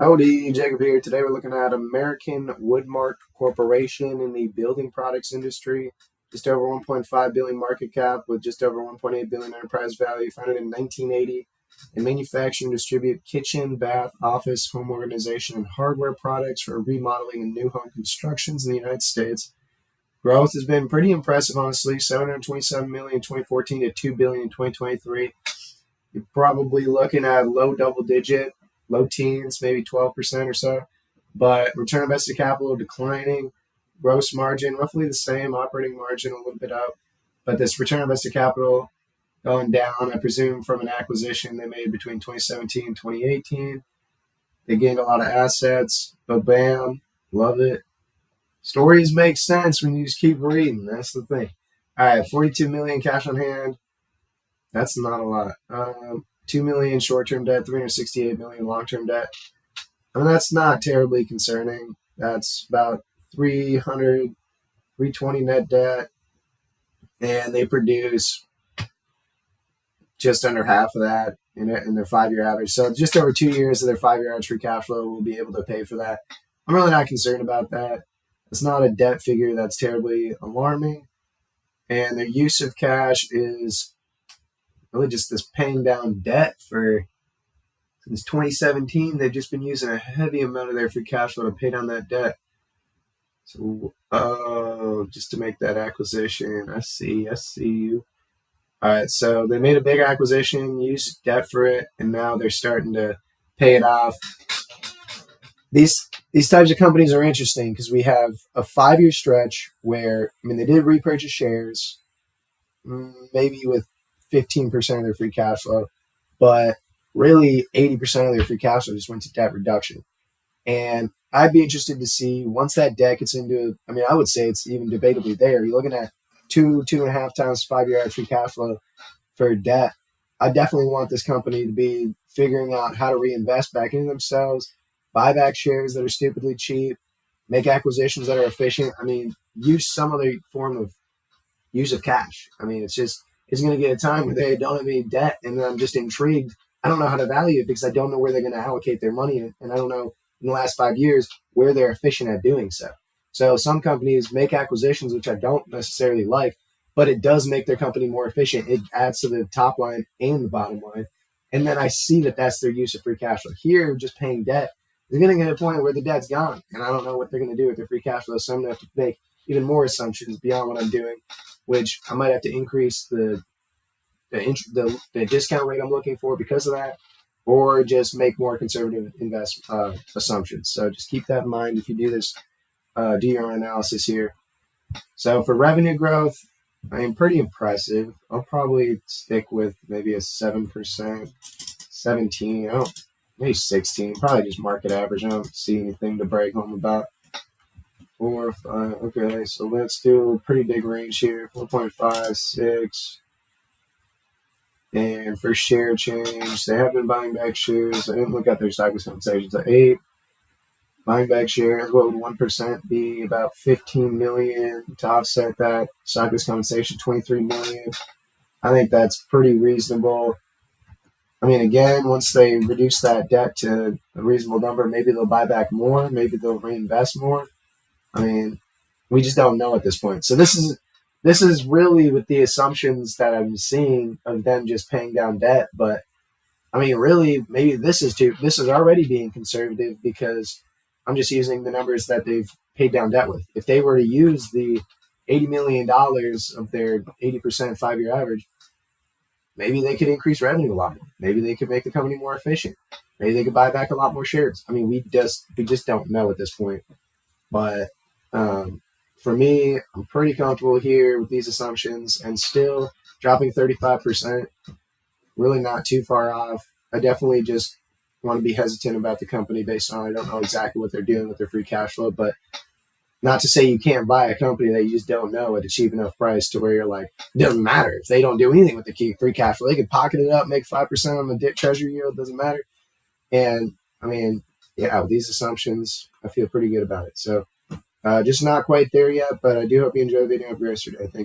Howdy, Jacob here. Today we're looking at American Woodmark Corporation in the building products industry. Just over 1.5 billion market cap with just over 1.8 billion enterprise value. Founded in 1980, they manufacture and distribute kitchen, bath, office, home organization, and hardware products for remodeling and new home constructions in the United States. Growth has been pretty impressive, honestly. 727 million in 2014 to 2 billion in 2023. You're probably looking at low double digit, low teens, maybe 12% or so. But return on invested capital declining, gross margin roughly the same, operating margin a little bit up. But this return on invested capital going down, I presume, from an acquisition they made between 2017 and 2018. They gained a lot of assets, but bam, love it. Stories make sense when you just keep reading. That's the thing. All right, 42 million cash on hand. That's not a lot. 2 million short-term debt, 368 million long-term debt. I mean, that's not terribly concerning. That's about 320 net debt, and they produce just under half of that in their 5-year average. So just over 2 years of their 5-year average free cash flow will be able to pay for that. I'm really not concerned about that. It's not a debt figure that's terribly alarming, and their use of cash is really just this paying down debt since 2017. They've just been using a heavy amount of their free cash flow to pay down that debt. So, just to make that acquisition. I see you. All right, so they made a big acquisition, used debt for it, and now they're starting to pay it off. These types of companies are interesting because we have a 5-year stretch where, they did repurchase shares, maybe with 15% of their free cash flow, but really 80% of their free cash flow just went to debt reduction. And I'd be interested to see once that debt gets into, I would say it's even debatably there. You're looking at 2.5 times 5-year average free cash flow for debt. I definitely want this company to be figuring out how to reinvest back into themselves, buy back shares that are stupidly cheap, make acquisitions that are efficient. Use some other form of use of cash. It's going to get a time where they don't have any debt, and I'm just intrigued. I don't know how to value it because I don't know where they're going to allocate their money, and I don't know in the last 5 years where they're efficient at doing so. So some companies make acquisitions, which I don't necessarily like, but it does make their company more efficient. It adds to the top line and the bottom line. And then I see that that's their use of free cash flow. Here, just paying debt, they're going to get to a point where the debt's gone, and I don't know what they're going to do with their free cash flow. So I'm going to have to make even more assumptions beyond what I'm doing, which I might have to increase the discount rate I'm looking for because of that, or just make more conservative assumptions. So just keep that in mind if you do this, do your own analysis here. So for revenue growth, pretty impressive. I'll probably stick with maybe a 7%, 17, maybe 16, probably just market average. I don't see anything to brag home about. 4, 5, okay, so let's do a pretty big range here, 4.5, 6. And for share change, they have been buying back shares. I didn't look at their stock-based compensation. So 8. Buying back shares, what would 1% be? About 15 million to offset that. Stock-based compensation, 23 million. I think that's pretty reasonable. Again, once they reduce that debt to a reasonable number, maybe they'll buy back more. Maybe they'll reinvest more. We just don't know at this point. So this is really with the assumptions that I'm seeing of them just paying down debt. But really, maybe this is already being conservative because I'm just using the numbers that they've paid down debt with. If they were to use the $80 million of their 80% 5-year average, maybe they could increase revenue a lot more. Maybe they could make the company more efficient. Maybe they could buy back a lot more shares. We just don't know at this point. But for me, I'm pretty comfortable here with these assumptions and still dropping 35%, really not too far off. I definitely just want to be hesitant about the company based on I don't know exactly what they're doing with their free cash flow, but not to say you can't buy a company that you just don't know at a cheap enough price to where you're like, it doesn't matter if they don't do anything with the free cash flow. They could pocket it up, make 5% on the treasury yield, doesn't matter. And with these assumptions, I feel pretty good about it. So just not quite there yet, but I do hope you enjoyed the video of yesterday. Thank you.